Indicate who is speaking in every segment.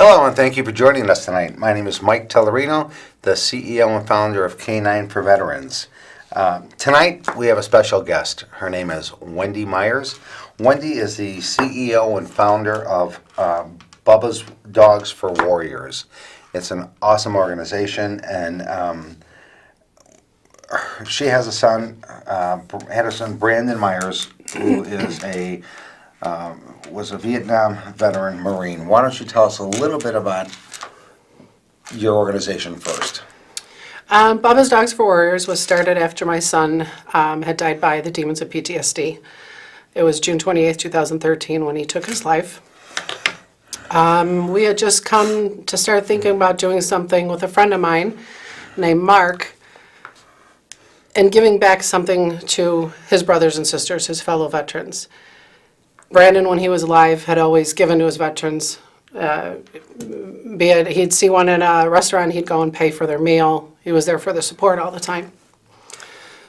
Speaker 1: Hello, and thank you for joining us tonight. My name is Mike Tellerino, the CEO and founder of K9 for Veterans. Tonight, we have a special guest. Her name is Wendy Meyers. Wendy is the CEO and founder of Bubba's Dogs for Warriors. It's an awesome organization, and she has a son, had a son, Brandon Meyers, who is was a Vietnam veteran Marine. Why don't you tell us a little bit about your organization first?
Speaker 2: Bubba's Dogs for Warriors was started after my son had died by the demons of PTSD. It was June 28th, 2013 when he took his life. We had just come to start thinking about doing something with a friend of mine named Mark and giving back something to his brothers and sisters, his fellow veterans. Brandon, when he was alive, had always given to his veterans. Be it he'd see one in a restaurant, he'd go and pay for their meal. He was there for their support all the time.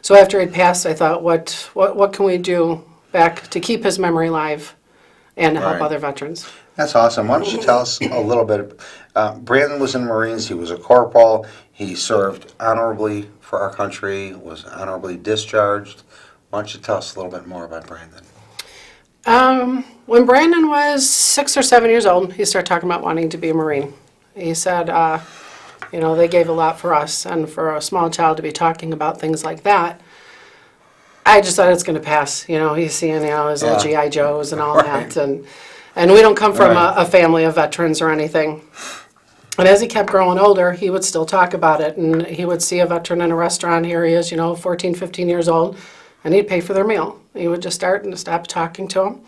Speaker 2: So after he'd passed, I thought, what can we do back to keep his memory alive and to help
Speaker 1: Right.
Speaker 2: other veterans?
Speaker 1: That's awesome. Why don't you tell us a little bit? Brandon was in the Marines. He was a corporal. He served honorably for our country, was honorably discharged. Why don't you tell us a little bit more about Brandon?
Speaker 2: When Brandon was 6 or 7 years old, he started talking about wanting to be a Marine. He said, they gave a lot for us, and for a small child to be talking about things like that, I just thought it's going to pass. He's seeing, his little G.I. Joes and all
Speaker 1: Right.
Speaker 2: that, and we don't come from
Speaker 1: Right.
Speaker 2: a family of veterans or anything. And as he kept growing older, he would still talk about it, and he would see a veteran in a restaurant. Here he is, 14, 15 years old, and he'd pay for their meal. He would just start and stop talking to them.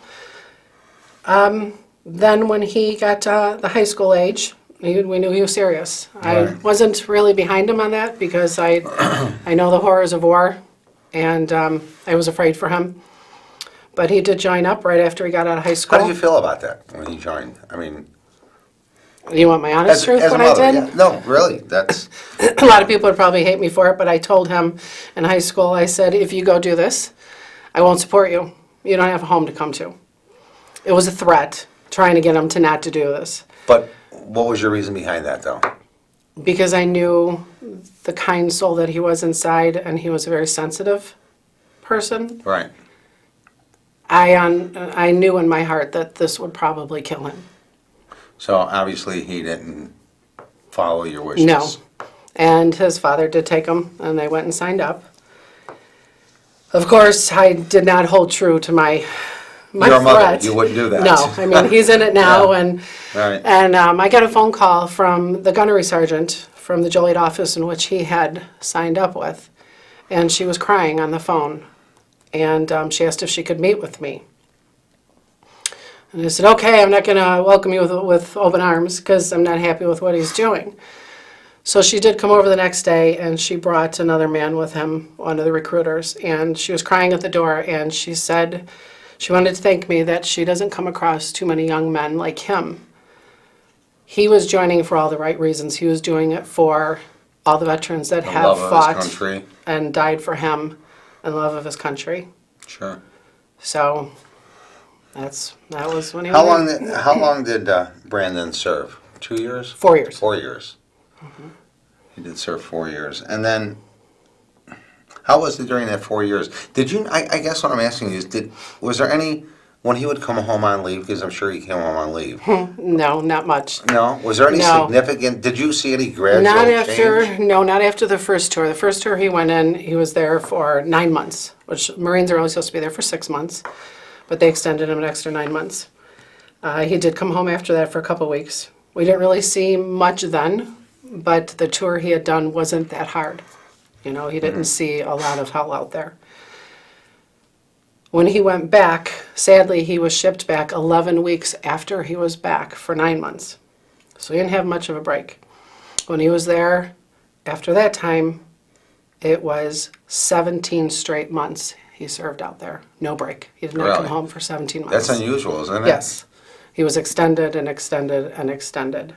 Speaker 2: Then when he got to the high school age, we knew he was serious. I
Speaker 1: Right.
Speaker 2: wasn't really behind him on that because I know the horrors of war, and I was afraid for him. But he did join up right after he got out of high
Speaker 1: How
Speaker 2: school.
Speaker 1: did you feel about that when he joined? I mean,
Speaker 2: You want my honest truth,
Speaker 1: as a
Speaker 2: what
Speaker 1: mother,
Speaker 2: I did?
Speaker 1: yeah. No, really, that's
Speaker 2: A lot of people would probably hate me for it, but I told him in high school, I said, if you go do this, I won't support you. You don't have a home to come to. It was a threat, trying to get him to not to do this.
Speaker 1: But what was your reason behind that, though?
Speaker 2: Because I knew the kind soul that he was inside, and he was a very sensitive person.
Speaker 1: Right.
Speaker 2: I knew in my heart that this would probably kill him.
Speaker 1: So obviously he didn't follow your wishes.
Speaker 2: No. And his father did take him, and they went and signed up. Of course, I did not hold true to my
Speaker 1: You're a mother.
Speaker 2: threat.
Speaker 1: You wouldn't do that.
Speaker 2: No, I mean, he's in it now,
Speaker 1: Yeah. Right.
Speaker 2: and I got a phone call from the gunnery sergeant from the Joliet office in which he had signed up with, and she was crying on the phone, and she asked if she could meet with me. And I said, okay, I'm not going to welcome you with open arms because I'm not happy with what he's doing. So she did come over the next day, and she brought another man with him, one of the recruiters, and she was crying at the door, and she said she wanted to thank me that she doesn't come across too many young men like him. He was joining for all the right reasons. He was doing it for all the veterans that have
Speaker 1: love of his
Speaker 2: fought
Speaker 1: country.
Speaker 2: and died for him and love of his country.
Speaker 1: Sure.
Speaker 2: So that was when he
Speaker 1: How
Speaker 2: was
Speaker 1: long did Brandon serve? 2 years?
Speaker 2: 4 years.
Speaker 1: 4 years. He did serve 4 years. And then, how was it during that 4 years? Did you, I guess what I'm asking you is, was there any, when he would come home on leave, because I'm sure he came home on leave.
Speaker 2: No, not much.
Speaker 1: No? Was there any
Speaker 2: No.
Speaker 1: significant, did you see any gradual
Speaker 2: Not
Speaker 1: change?
Speaker 2: not after the first tour. The first tour he went in, he was there for 9 months, which Marines are only supposed to be there for 6 months, but they extended him an extra 9 months. He did come home after that for a couple weeks. We didn't really see much then, but the tour he had done wasn't that hard. He didn't see a lot of hell out there. When he went back, sadly, he was shipped back 11 weeks after he was back for 9 months. So he didn't have much of a break. When he was there, after that time, it was 17 straight months he served out there. No break. He did not come
Speaker 1: Really?
Speaker 2: home for 17 months.
Speaker 1: That's unusual, isn't it?
Speaker 2: Yes. He was extended and extended and extended.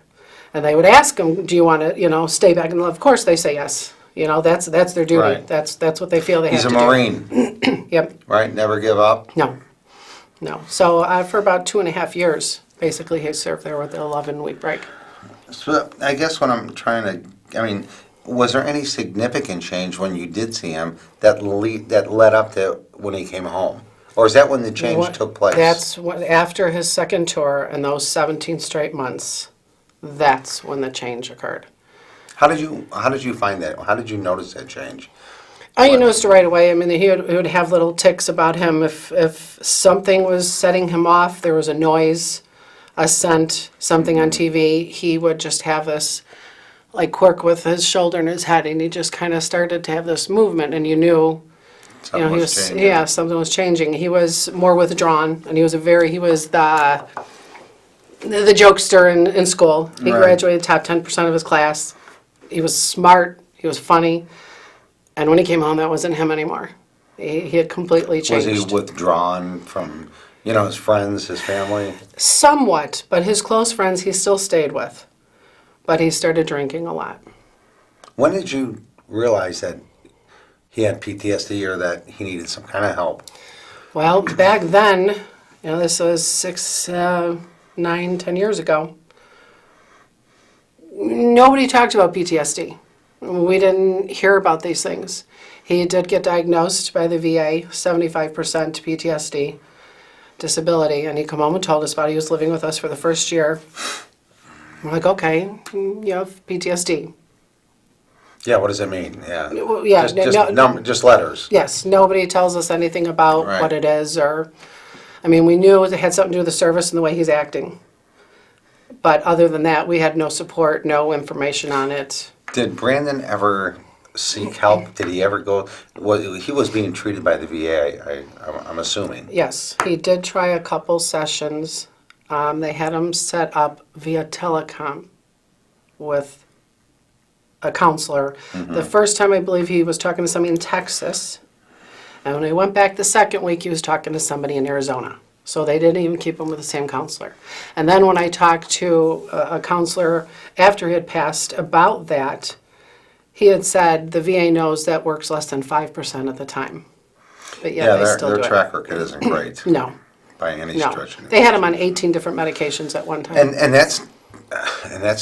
Speaker 2: And they would ask him, do you want to, stay back? And of course they say yes. That's their duty.
Speaker 1: Right.
Speaker 2: That's what they feel they
Speaker 1: He's
Speaker 2: have
Speaker 1: a
Speaker 2: to do.
Speaker 1: Marine,
Speaker 2: Yep.
Speaker 1: right? Never give up.
Speaker 2: No. So for about 2.5 years, basically, he served there with an 11-week break.
Speaker 1: So I guess what I'm trying to, I mean, was there any significant change when you did see him that led up to when he came home? Or is that when the change
Speaker 2: What-
Speaker 1: took place?
Speaker 2: That's what, after his second tour and those 17 straight months, that's when the change occurred.
Speaker 1: How did you find that? How did you notice that change?
Speaker 2: I noticed it right away. I mean, he would have little tics about him. If something was setting him off, there was a noise, a scent, something on TV, he would just have this like quirk with his shoulder and his head, and he just kind of started to have this movement, and you knew,
Speaker 1: Something
Speaker 2: he
Speaker 1: was
Speaker 2: was,
Speaker 1: changing.
Speaker 2: yeah, something was changing. He was more withdrawn, and he was the jokester in school. He
Speaker 1: Right.
Speaker 2: graduated top 10% of his class. He was smart. He was funny. And when he came home, that wasn't him anymore. He had completely
Speaker 1: Was
Speaker 2: changed.
Speaker 1: he withdrawn from, his friends, his family?
Speaker 2: Somewhat, but his close friends he still stayed with. But he started drinking a lot.
Speaker 1: When did you realize that he had PTSD or that he needed some kind of help?
Speaker 2: Well, back then, this was 6, 9, 10 years ago, nobody talked about PTSD. We didn't hear about these things. He did get diagnosed by the VA, 75% PTSD disability, and he come home and told us about it. He was living with us for the first year. We're like, okay, you have PTSD.
Speaker 1: Yeah, what does it mean? Yeah.
Speaker 2: Well, yeah,
Speaker 1: Just letters.
Speaker 2: Yes, nobody tells us anything about
Speaker 1: Right.
Speaker 2: what it is, we knew it had something to do with the service and the way he's acting. But other than that, we had no support, no information on it.
Speaker 1: Did Brandon ever seek help? Did he ever go? He was being treated by the VA, I'm assuming.
Speaker 2: Yes, he did try a couple sessions. They had him set up via telecom with a counselor. The first time I believe he was talking to somebody in Texas. And when he went back the second week, he was talking to somebody in Arizona. So they didn't even keep him with the same counselor. And then when I talked to a counselor after he had passed about that, he had said the VA knows that works less than 5% of the time. But yet
Speaker 1: Yeah,
Speaker 2: they still
Speaker 1: their
Speaker 2: do
Speaker 1: track record isn't great
Speaker 2: it. No,
Speaker 1: by any
Speaker 2: no.
Speaker 1: stretch.
Speaker 2: They had him on 18 different medications at one time.
Speaker 1: And that's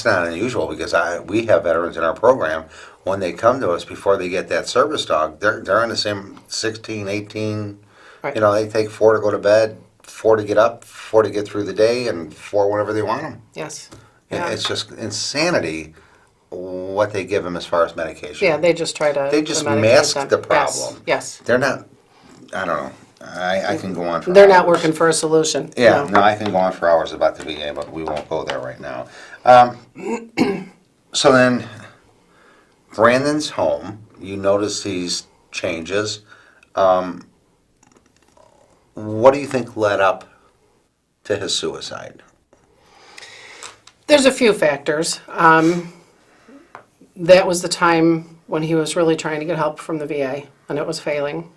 Speaker 1: not unusual because we have veterans in our program. When they come to us before they get that service dog, they're in the same 16, 18.
Speaker 2: Right.
Speaker 1: They take 4 to go to bed, 4 to get up, 4 to get through the day, and 4 whenever they want them.
Speaker 2: Yes.
Speaker 1: And
Speaker 2: Yeah.
Speaker 1: it's just insanity what they give them as far as medication.
Speaker 2: Yeah, they just try to.
Speaker 1: They just
Speaker 2: medicate
Speaker 1: mask
Speaker 2: them.
Speaker 1: the problem.
Speaker 2: Yes.
Speaker 1: They're not. I don't know. I can go on for
Speaker 2: They're
Speaker 1: hours.
Speaker 2: not working for a solution.
Speaker 1: Yeah, no, I can go on for hours about the VA, but we won't go there right now. So then, Brandon's home. You notice these changes. What do you think led up to his suicide?
Speaker 2: There's a few factors. That was the time when he was really trying to get help from the VA, and it was failing.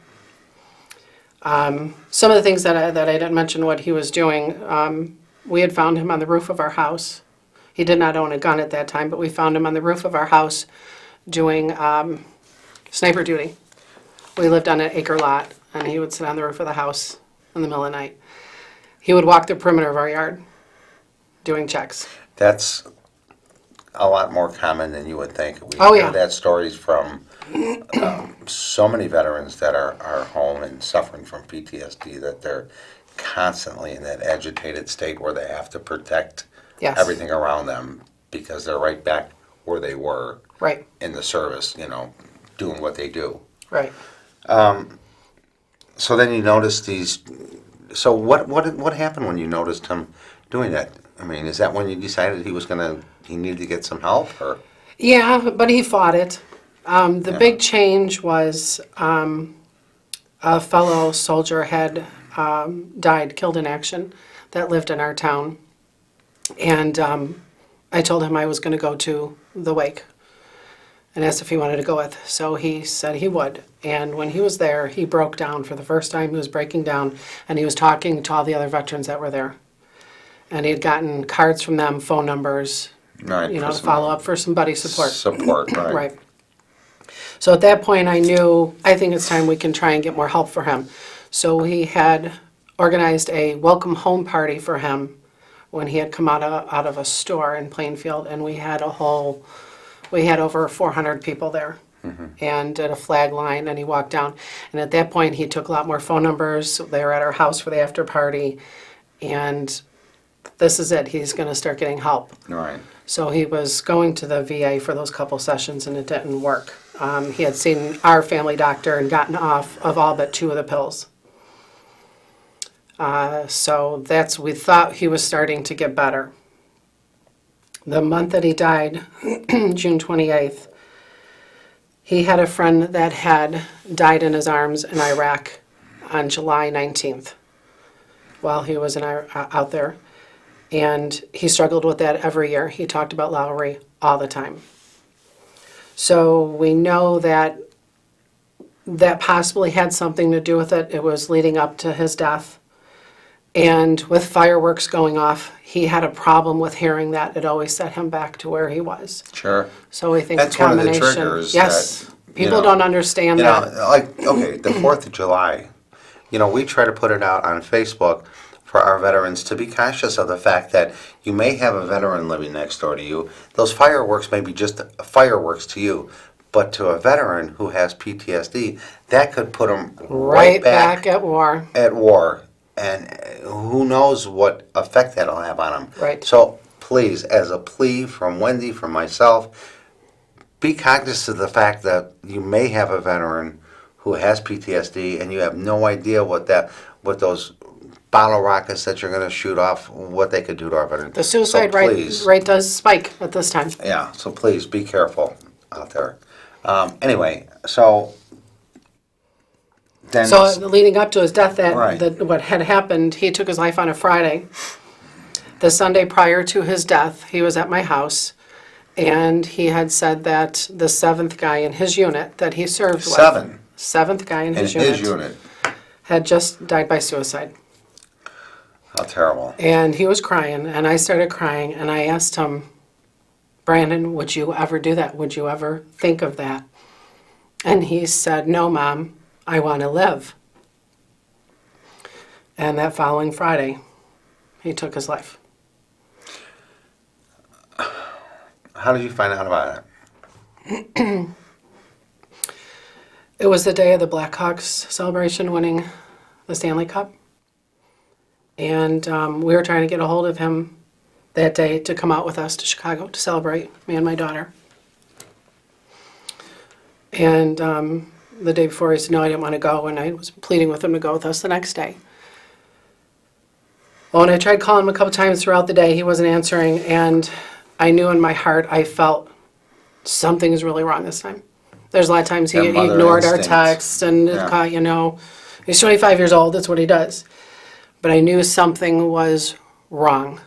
Speaker 2: Some of the things that I didn't mention what he was doing, we had found him on the roof of our house. He did not own a gun at that time, but we found him on the roof of our house doing sniper duty. We lived on an acre lot, and he would sit on the roof of the house in the middle of the night. He would walk the perimeter of our yard doing checks.
Speaker 1: That's a lot more common than you would think. We
Speaker 2: Oh,
Speaker 1: hear
Speaker 2: yeah.
Speaker 1: that stories from so many veterans that are home and suffering from PTSD that they're constantly in that agitated state where they have to protect
Speaker 2: Yes.
Speaker 1: everything around them because they're right back where they were
Speaker 2: Right,
Speaker 1: in the service, doing what they do.
Speaker 2: right.
Speaker 1: So then you notice these. So what happened when you noticed him doing that? I mean, is that when you decided he needed to get some help, or?
Speaker 2: Yeah, but he fought it. The big change was a fellow soldier had died, killed in action, that lived in our town. And I told him I was going to go to the wake and asked if he wanted to go with. So he said he would. And when he was there, he broke down for the first time. He was breaking down, and he was talking to all the other veterans that were there. And he had gotten cards from them, phone numbers,
Speaker 1: Right,
Speaker 2: to
Speaker 1: for some
Speaker 2: follow up for some buddy support.
Speaker 1: Support, right.
Speaker 2: Right. So at that point, I knew, I think it's time we can try and get more help for him. So we had organized a welcome home party for him when he had come out of a store in Plainfield, and we had over 400 people there. And did a flag line, and he walked down. And at that point, he took a lot more phone numbers. They were at our house for the after party. And this is it. He's going to start getting help.
Speaker 1: Right.
Speaker 2: So he was going to the VA for those couple sessions, and it didn't work. He had seen our family doctor and gotten off of all but 2 of the pills. We thought he was starting to get better. The month that he died, June 28th, he had a friend that had died in his arms in Iraq on July 19th while he was out there. And he struggled with that every year. He talked about Lowry all the time. So we know that possibly had something to do with it. It was leading up to his death. And with fireworks going off, he had a problem with hearing that. It always set him back to where he was.
Speaker 1: Sure.
Speaker 2: So we think
Speaker 1: That's
Speaker 2: a combination.
Speaker 1: one of the triggers.
Speaker 2: Yes.
Speaker 1: That,
Speaker 2: People don't understand that.
Speaker 1: Okay, the 4th of July, we try to put it out on Facebook for our veterans to be conscious of the fact that you may have a veteran living next door to you. Those fireworks may be just fireworks to you, but to a veteran who has PTSD, that could put them right back
Speaker 2: at war.
Speaker 1: At war. And who knows what effect that'll have on them.
Speaker 2: Right.
Speaker 1: So please, as a plea from Wendy, from myself, be cognizant of the fact that you may have a veteran who has PTSD and you have no idea what those bottle rockets that you're going to shoot off, what they could do to our veterans.
Speaker 2: The suicide rate does spike at this time.
Speaker 1: Yeah, so please be careful out there. Anyway, so then...
Speaker 2: So leading up to his death,
Speaker 1: Right.
Speaker 2: what had happened, he took his life on a Friday. The Sunday prior to his death, he was at my house, and he had said that the 7th guy in his unit that he served with... 7th guy in his unit. Had just died by suicide.
Speaker 1: How terrible.
Speaker 2: And he was crying, and I started crying, and I asked him, Brandon, would you ever do that? Would you ever think of that? And he said, no, Mom, I want to live. And that following Friday, he took his life.
Speaker 1: How did you find out about it?
Speaker 2: It was the day of the Blackhawks celebration winning the Stanley Cup. And we were trying to get a hold of him that day to come out with us to Chicago to celebrate, me and my daughter. And the day before, he said, no, I didn't want to go, and I was pleading with him to go with us the next day. Well, and I tried calling him a couple times throughout the day. He wasn't answering, and I knew in my heart, I felt something is really wrong this time. There's a lot of times he ignored our texts, and he's 25 years old, that's what he does. But I knew something was wrong.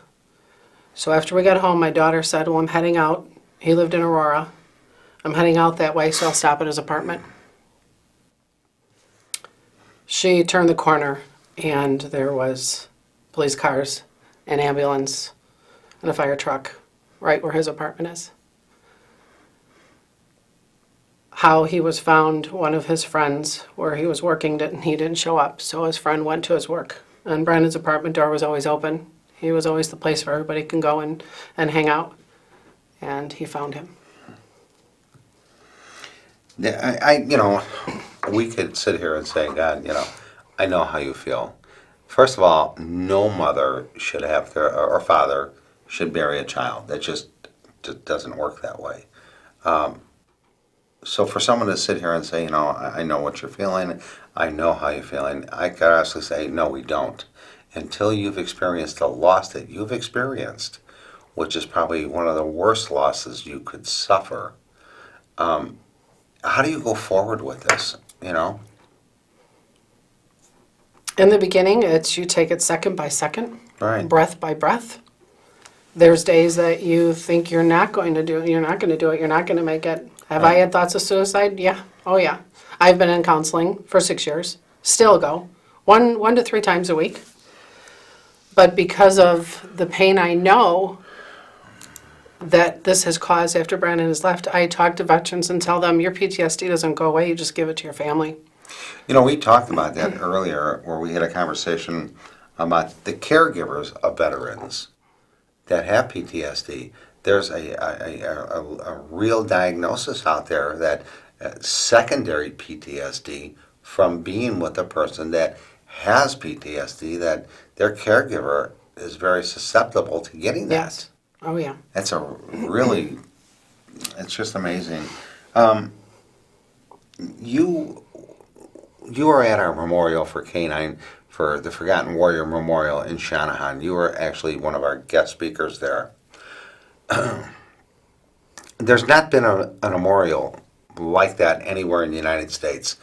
Speaker 2: So after we got home, my daughter said, well, I'm heading out. He lived in Aurora. I'm heading out that way, so I'll stop at his apartment. She turned the corner, and there was police cars, an ambulance, and a fire truck right where his apartment is. How he was found, one of his friends where he was working, he didn't show up, so his friend went to his work. And Brandon's apartment door was always open. He was always the place where everybody can go and hang out. And he found him.
Speaker 1: Yeah, we could sit here and say, God, I know how you feel. First of all, no mother should have or father should bury a child. That just doesn't work that way. So for someone to sit here and say, I know what you're feeling, I know how you're feeling, I could honestly say, no, we don't. Until you've experienced the loss that you've experienced, which is probably one of the worst losses you could suffer, how do you go forward with this,
Speaker 2: In the beginning, you take it second by second,
Speaker 1: Right.
Speaker 2: breath by breath. There's days that you think you're not going to do it, you're not going to make it. Have I had thoughts of suicide? Yeah. Oh, yeah. I've been in counseling for 6 years. Still go. One to 3 times a week. But because of the pain I know that this has caused after Brandon has left, I talk to veterans and tell them, your PTSD doesn't go away, you just give it to your family.
Speaker 1: We talked about that earlier where we had a conversation about the caregivers of veterans. that have PTSD, there's a real diagnosis out there that secondary PTSD from being with a person that has PTSD, that their caregiver is very susceptible to getting that.
Speaker 2: Yes. Oh, yeah.
Speaker 1: That's a really, it's just amazing. You were at our memorial for K-9, for the Forgotten Warrior Memorial in Shanahan. You were actually one of our guest speakers there. There's not been a memorial like that anywhere in the United States,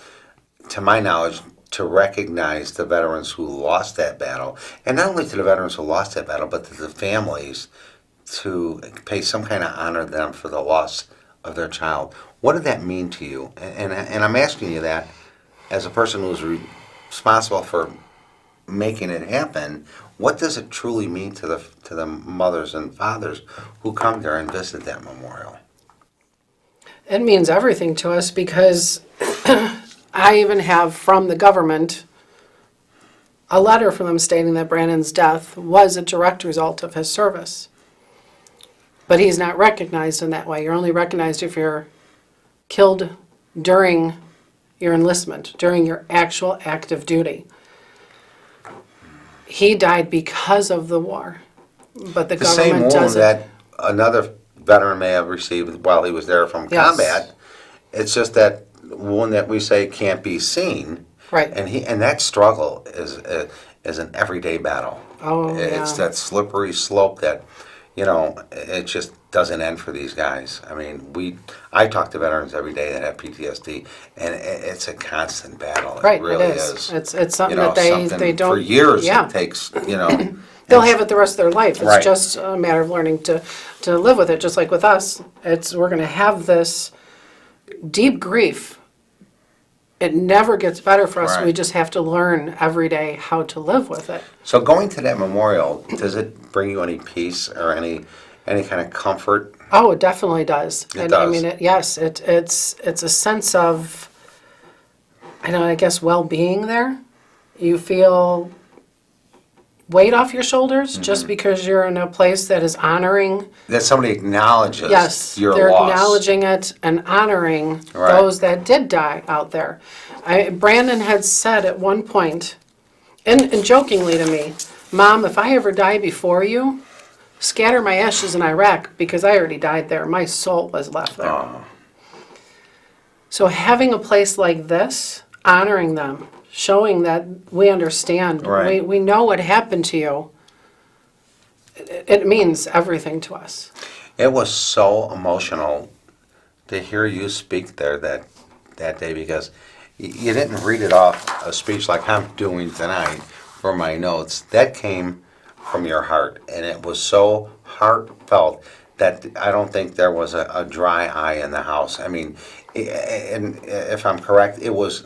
Speaker 1: to my knowledge, to recognize the veterans who lost that battle. And not only to the veterans who lost that battle, but to the families, to pay some kind of honor to them for the loss of their child. What did that mean to you? And I'm asking you that as a person who's responsible for making it happen. What does it truly mean to the mothers and fathers who come there and visit that memorial?
Speaker 2: It means everything to us because I even have from the government a letter from them stating that Brandon's death was a direct result of his service. But he's not recognized in that way. You're only recognized if you're killed during your enlistment, during your actual active duty. He died because of the war, but the
Speaker 1: The same
Speaker 2: government
Speaker 1: wound
Speaker 2: doesn't.
Speaker 1: that another veteran may have received while he was there from
Speaker 2: Yes.
Speaker 1: combat. It's just that one that we say can't be seen.
Speaker 2: Right.
Speaker 1: And that struggle is an everyday battle.
Speaker 2: Oh,
Speaker 1: It's
Speaker 2: yeah.
Speaker 1: that slippery slope that, it just doesn't end for these guys. I mean, I talk to veterans every day that have PTSD, and it's a constant battle.
Speaker 2: Right,
Speaker 1: It really
Speaker 2: it is.
Speaker 1: is.
Speaker 2: It's something that they
Speaker 1: something
Speaker 2: don't.
Speaker 1: for years
Speaker 2: Yeah.
Speaker 1: it takes,
Speaker 2: They'll have it the rest of their life. It's
Speaker 1: Right.
Speaker 2: just a matter of learning to live with it, just like with us. We're going to have this deep grief. It never gets better for us.
Speaker 1: Right.
Speaker 2: We just have to learn every day how to live with it.
Speaker 1: So going to that memorial, does it bring you any peace or any kind of comfort?
Speaker 2: Oh, it definitely does.
Speaker 1: It
Speaker 2: I
Speaker 1: does.
Speaker 2: mean, yes, it's a sense of, I guess, well-being there. You feel weight off your shoulders just because you're in a place that is honoring.
Speaker 1: That somebody acknowledges
Speaker 2: Yes,
Speaker 1: your
Speaker 2: they're
Speaker 1: loss.
Speaker 2: acknowledging it and honoring
Speaker 1: Right.
Speaker 2: those that did die out there. Brandon had said at one point, and jokingly to me, "Mom, if I ever die before you, scatter my ashes in Iraq because I already died there. My soul was left there."
Speaker 1: Oh,
Speaker 2: So having a place like this, honoring them, showing that we understand,
Speaker 1: Right.
Speaker 2: we know what happened to you, it means everything to us.
Speaker 1: it was so emotional to hear you speak there that day, because you didn't read it off a speech like I'm doing tonight from my notes. That came from your heart, and it was so heartfelt that I don't think there was a dry eye in the house. I mean, and if I'm correct, it was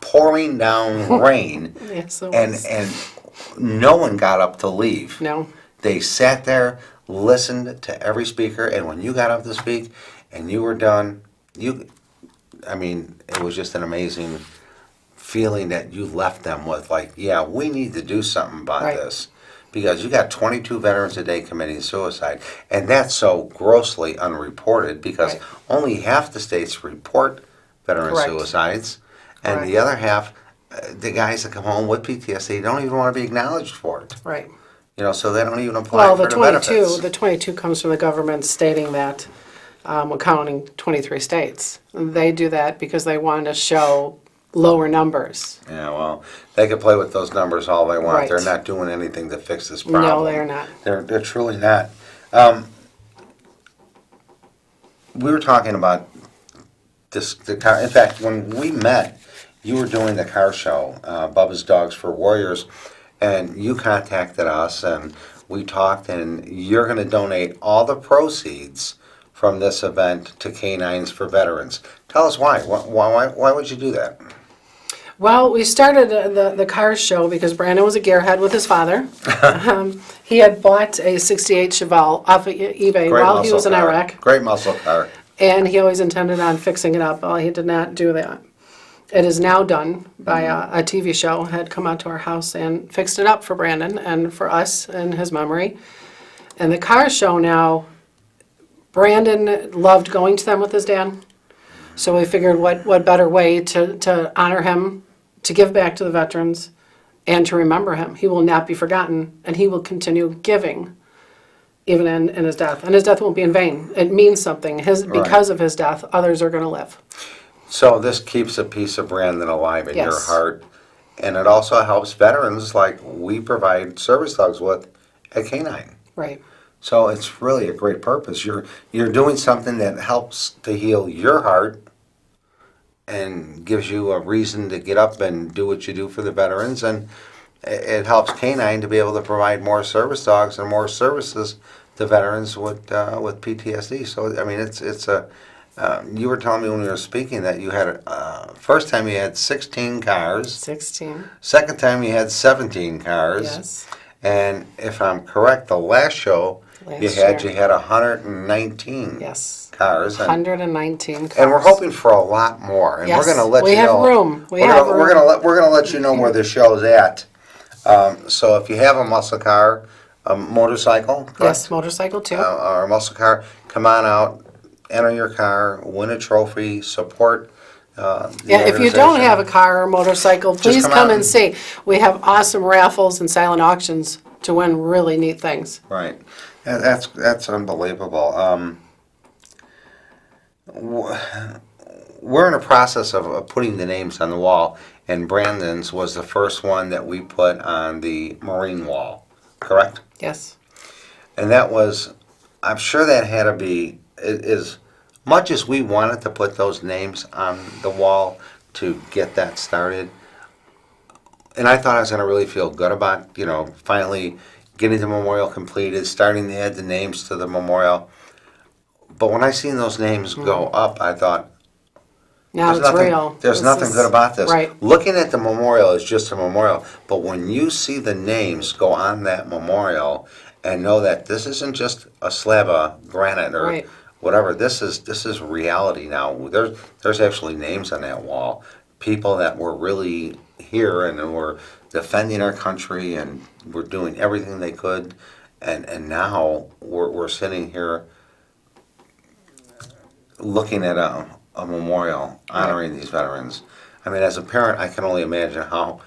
Speaker 1: pouring down rain,
Speaker 2: Yes, it
Speaker 1: and
Speaker 2: was.
Speaker 1: and no one got up to leave.
Speaker 2: No.
Speaker 1: They sat there, listened to every speaker, and when you got up to speak and you were done, it was just an amazing feeling that you left them with, like, yeah, we need to do something about
Speaker 2: Right.
Speaker 1: this. Because you got 22 veterans a day committing suicide, and that's so grossly unreported because
Speaker 2: Right.
Speaker 1: only half the states report veteran
Speaker 2: Correct.
Speaker 1: suicides, and
Speaker 2: Correct.
Speaker 1: the other half, the guys that come home with PTSD don't even want to be acknowledged for it.
Speaker 2: Right.
Speaker 1: So they don't even apply
Speaker 2: Well,
Speaker 1: for
Speaker 2: the
Speaker 1: the
Speaker 2: 22,
Speaker 1: benefits.
Speaker 2: the 22 comes from the government stating that, accounting 23 states. They do that because they want to show lower numbers.
Speaker 1: Yeah, well, they can play with those numbers all they want.
Speaker 2: Right.
Speaker 1: They're not doing anything to fix this problem.
Speaker 2: No, they're not.
Speaker 1: They're truly not. We were talking about the car. In fact, when we met, you were doing the car show, Bubba's Dogs for Warriors, and you contacted us, and we talked, and you're going to donate all the proceeds from this event to K9s for Veterans. Tell us why. Why would you do that?
Speaker 2: Well, we started the car show because Brandon was a gearhead with his father. He had bought a 68 Chevelle off of eBay while he was in
Speaker 1: car.
Speaker 2: Iraq,
Speaker 1: Great muscle car.
Speaker 2: and he always intended on fixing it up. Well, he did not do that. It is now done by a TV show, had come out to our house and fixed it up for Brandon and for us in his memory. And the car show now, Brandon loved going to them with his dad. So we figured what better way to honor him, to give back to the veterans, and to remember him. He will not be forgotten, and he will continue giving, even in his death. And his death won't be in vain. It means something. Because of his death, others are going to live.
Speaker 1: So this keeps a piece of Brandon alive in your
Speaker 2: Yes.
Speaker 1: heart, and it also helps veterans like we provide service dogs with at K9.
Speaker 2: Right.
Speaker 1: So it's really a great purpose. You're doing something that helps to heal your heart and gives you a reason to get up and do what you do for the veterans, and it helps K9 to be able to provide more service dogs and more services to veterans with PTSD. So I mean, it's a you were telling me when we were speaking that you had first time you had 16 cars,
Speaker 2: 16.
Speaker 1: second time you had 17 cars,
Speaker 2: Yes.
Speaker 1: and if I'm correct, the last show you had 119
Speaker 2: Yes.
Speaker 1: cars.
Speaker 2: 119 cars.
Speaker 1: And we're hoping for a lot more. And
Speaker 2: Yes,
Speaker 1: we're going to let
Speaker 2: we
Speaker 1: you
Speaker 2: have
Speaker 1: know.
Speaker 2: room. We
Speaker 1: we're
Speaker 2: have
Speaker 1: gonna,
Speaker 2: room.
Speaker 1: We're going to let you know where the show's at. So if you have a muscle car, a motorcycle, correct?
Speaker 2: Yes, motorcycle too.
Speaker 1: Or a muscle car, come on out, enter your car, win a trophy, support the
Speaker 2: Yeah, if you don't
Speaker 1: organization.
Speaker 2: have a car or motorcycle, please
Speaker 1: come
Speaker 2: come
Speaker 1: out
Speaker 2: and see. We have awesome raffles and silent auctions to win really neat things.
Speaker 1: Right. And that's unbelievable. We're in a process of putting the names on the wall, and Brandon's was the first one that we put on the Marine wall, correct?
Speaker 2: Yes.
Speaker 1: And that was, I'm sure that had to be, as much as we wanted to put those names on the wall to get that started, and I thought I was going to really feel good about, finally getting the memorial completed, starting to add the names to the memorial. But when I seen those names go up, I thought,
Speaker 2: Now it's real.
Speaker 1: there's
Speaker 2: This
Speaker 1: nothing
Speaker 2: is-
Speaker 1: good about this.
Speaker 2: Right.
Speaker 1: Looking at the memorial is just a memorial, but when you see the names go on that memorial and know that this isn't just a slab of granite or
Speaker 2: Right.
Speaker 1: whatever, this is reality now. There's actually names on that wall. People that were really here and were defending our country and were doing everything they could, and now we're sitting here looking at a memorial honoring these veterans. I mean, as a parent, I can only imagine how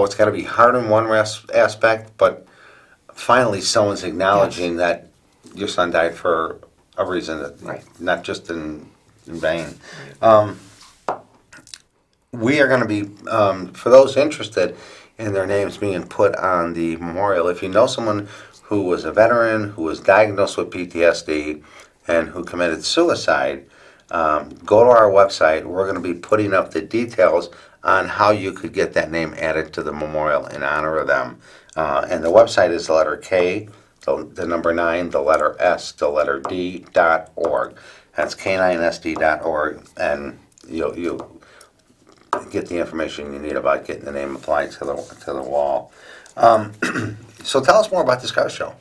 Speaker 1: it's got to be hard in one aspect, but finally someone's acknowledging that your son died for a reason,
Speaker 2: Right.
Speaker 1: not just in vain. We are going to be, for those interested in their names being put on the memorial, if you know someone who was a veteran, who was diagnosed with PTSD, and who committed suicide, go to our website. We're going to be putting up the details on how you could get that name added to the memorial in honor of them. And the website is the letter K, the number 9, the letter S, the letter D.org. That's K9SD.org, and you'll get the information you need about getting the name applied to the wall. So tell us more about this car show.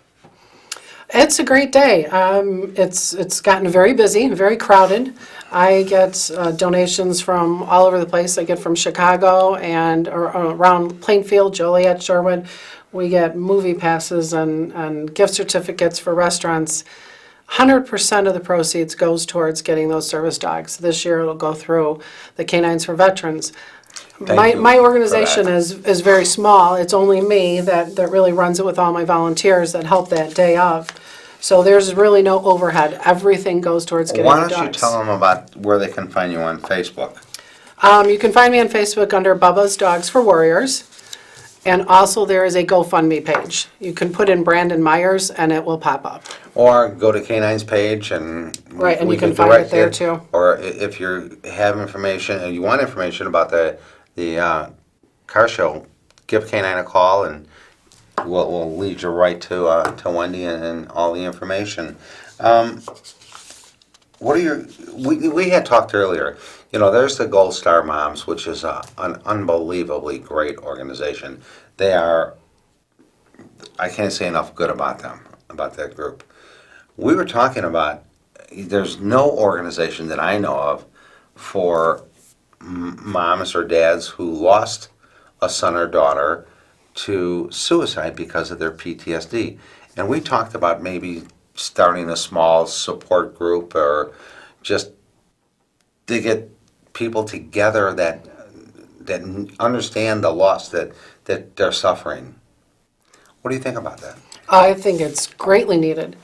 Speaker 2: It's a great day. It's gotten very busy, very crowded. I get donations from all over the place. I get from Chicago and around Plainfield, Joliet, Shorewood. We get movie passes and gift certificates for restaurants. 100% of the proceeds goes towards getting those service dogs. This year it'll go through the Canines for Veterans.
Speaker 1: Thank you
Speaker 2: My
Speaker 1: for
Speaker 2: organization
Speaker 1: that.
Speaker 2: is very small. It's only me that really runs it with all my volunteers that help that day of. So there's really no overhead. Everything goes towards getting
Speaker 1: Why
Speaker 2: the
Speaker 1: don't you
Speaker 2: dogs.
Speaker 1: tell them about where they can find you on Facebook?
Speaker 2: You can find me on Facebook under Bubba's Dogs for Warriors. And also there is a GoFundMe page. You can put in Brandon Meyers and it will pop up.
Speaker 1: Or go to K9's page and
Speaker 2: Right, and
Speaker 1: we
Speaker 2: you can
Speaker 1: can
Speaker 2: find it
Speaker 1: direct
Speaker 2: there
Speaker 1: you.
Speaker 2: too.
Speaker 1: Or if you have information and you want information about the car show, give K9 a call and we'll lead you right to Wendy and all the information. What are your? We had talked earlier. There's the Gold Star Moms, which is an unbelievably great organization. They are. I can't say enough good about them, about that group. We were talking about. There's no organization that I know of for moms or dads who lost a son or daughter to suicide because of their PTSD. And we talked about maybe starting a small support group or just to get people together that understand the loss that they're suffering. What do you think about that?
Speaker 2: I think it's greatly needed.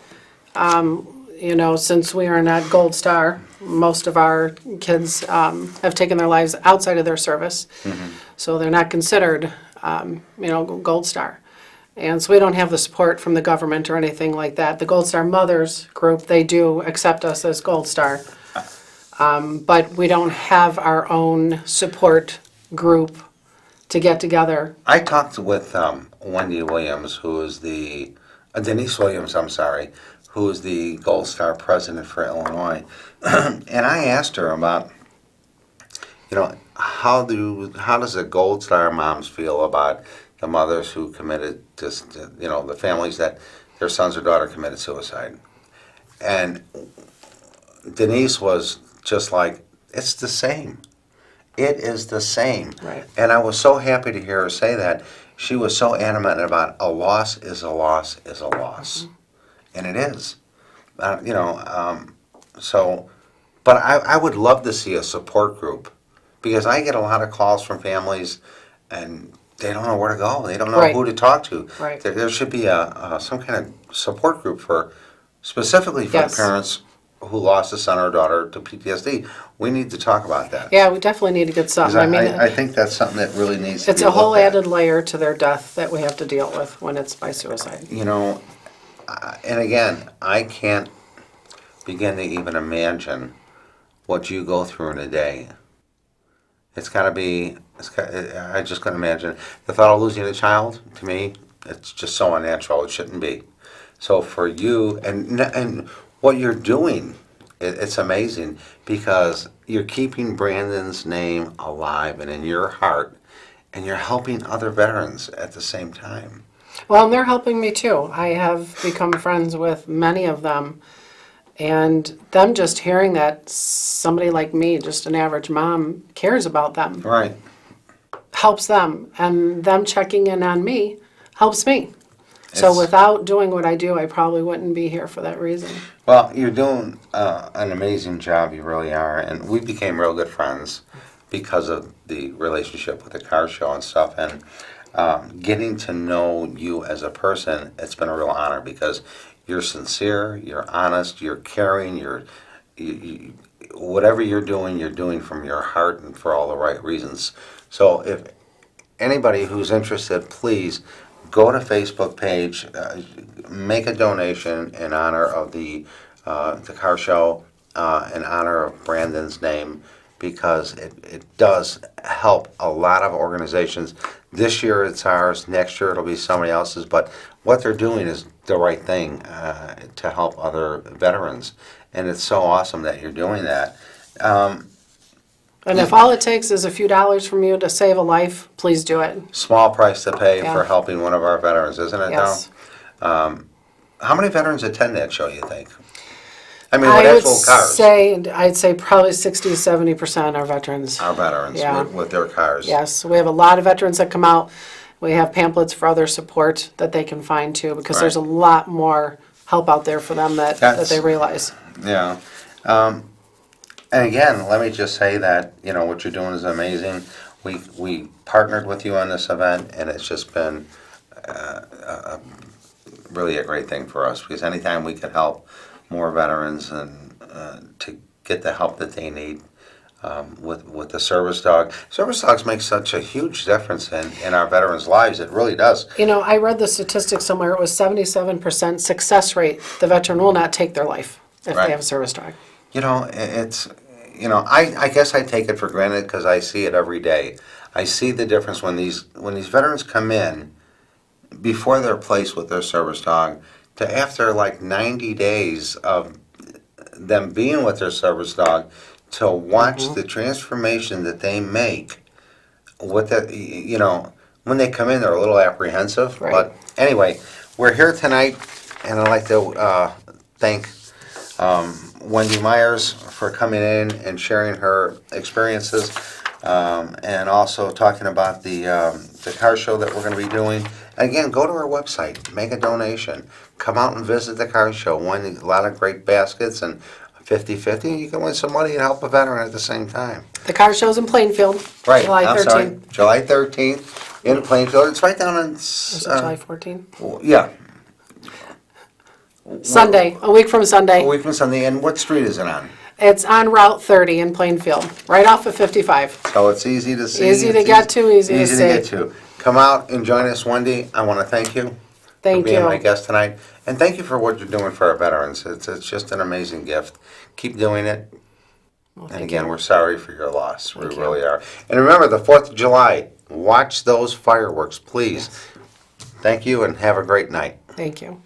Speaker 2: Since we are not Gold Star, most of our kids have taken their lives outside of their service. So they're not considered, Gold Star. And so we don't have the support from the government or anything like that. The Gold Star Mothers group, they do accept us as Gold Star. But we don't have our own support group to get together.
Speaker 1: I talked with Wendy Williams, who is the Denise Williams, I'm sorry, who is the Gold Star president for Illinois, and I asked her about, how does the Gold Star moms feel about the mothers who committed this, the families that their sons or daughter committed suicide, and Denise was just like, it's the same. It is the same.
Speaker 2: Right.
Speaker 1: And I was so happy to hear her say that. She was so adamant about a loss is a loss is a loss. And it is. But I would love to see a support group because I get a lot of calls from families and they don't know where to go. They don't know
Speaker 2: Right.
Speaker 1: who to talk to.
Speaker 2: Right.
Speaker 1: There should be some kind of support group specifically for
Speaker 2: Yes.
Speaker 1: the parents who lost a son or daughter to PTSD. We need to talk about that.
Speaker 2: Yeah, we definitely need to get
Speaker 1: 'Cause
Speaker 2: something.
Speaker 1: I think that's something that really needs to
Speaker 2: It's
Speaker 1: be
Speaker 2: a whole
Speaker 1: looked at.
Speaker 2: added layer to their death that we have to deal with when it's by suicide.
Speaker 1: And again, I can't begin to even imagine what you go through in a day. I just couldn't imagine. The thought of losing a child, to me, it's just so unnatural. It shouldn't be. So for you, and what you're doing, it's amazing because you're keeping Brandon's name alive and in your heart, and you're helping other veterans at the same time.
Speaker 2: Well, and they're helping me too. I have become friends with many of them. And them just hearing that somebody like me, just an average mom, cares about them,
Speaker 1: Right.
Speaker 2: helps them. And them checking in on me helps me. So
Speaker 1: It's-
Speaker 2: without doing what I do, I probably wouldn't be here for that reason.
Speaker 1: Well, you're doing an amazing job. You really are. And we became real good friends because of the relationship with the car show and stuff. And getting to know you as a person, it's been a real honor because you're sincere, you're honest, you're caring, you whatever you're doing from your heart and for all the right reasons. So if anybody who's interested, please go to Facebook page, make a donation in honor of the car show, in honor of Brandon's name, because it does help a lot of organizations. This year it's ours, next year it'll be somebody else's, but what they're doing is the right thing to help other veterans. And it's so awesome that you're doing that.
Speaker 2: And if all it takes is a few dollars from you to save a life, please do it.
Speaker 1: Small price to pay
Speaker 2: Yeah.
Speaker 1: for helping one of our veterans, isn't it,
Speaker 2: Yes.
Speaker 1: Tom? How many veterans attend that show, you think? I mean,
Speaker 2: I
Speaker 1: with
Speaker 2: would
Speaker 1: actual cars.
Speaker 2: I'd say probably 60 to 70% are veterans.
Speaker 1: Our veterans
Speaker 2: Yeah.
Speaker 1: with their cars.
Speaker 2: Yes, we have a lot of veterans that come out. We have pamphlets for other support that they can find too, because
Speaker 1: Right.
Speaker 2: there's a lot more help out there for them that
Speaker 1: That's-
Speaker 2: they realize.
Speaker 1: Yeah. And again, let me just say that, what you're doing is amazing. We partnered with you on this event, and it's just been really a great thing for us, because anytime we can help more veterans and to get the help that they need with the service dog. Service dogs make such a huge difference in our veterans' lives. It really does.
Speaker 2: I read the statistic somewhere, it was 77% success rate. The veteran will not take their life if
Speaker 1: Right.
Speaker 2: they have a service dog.
Speaker 1: I guess I take it for granted because I see it every day. I see the difference when these veterans come in before they're placed with their service dog to after like 90 days of them being with their service dog to watch the transformation that they make with the, when they come in, they're a little apprehensive.
Speaker 2: Right.
Speaker 1: But anyway, we're here tonight, and I'd like to thank Wendy Meyers for coming in and sharing her experiences, and also talking about the car show that we're going to be doing, Again, go to our website, make a donation, come out and visit the car show, win a lot of great baskets and 50-50. You can win some money and help a veteran at the same time.
Speaker 2: The car show's in Plainfield,
Speaker 1: Right,
Speaker 2: July
Speaker 1: I'm
Speaker 2: 13th.
Speaker 1: sorry, July 13th in Plainfield. It's right down in,
Speaker 2: Is it July 14th?
Speaker 1: yeah,
Speaker 2: Sunday, a week from
Speaker 1: a
Speaker 2: Sunday.
Speaker 1: week from Sunday. And what street is it on?
Speaker 2: It's on Route 30 in Plainfield, right off of 55.
Speaker 1: So it's easy to see.
Speaker 2: Easy to
Speaker 1: it's
Speaker 2: get to, easy to
Speaker 1: Easy to
Speaker 2: see.
Speaker 1: get to. Come out and join us, Wendy. I want to thank you.
Speaker 2: Thank
Speaker 1: for being
Speaker 2: you.
Speaker 1: my guest tonight. And thank you for what you're doing for our veterans. It's just an amazing gift. Keep doing it. And again, we're sorry for your loss. We really are. And remember, the 4th of July, watch those fireworks, please. Thank you and have a great night.
Speaker 2: Thank you.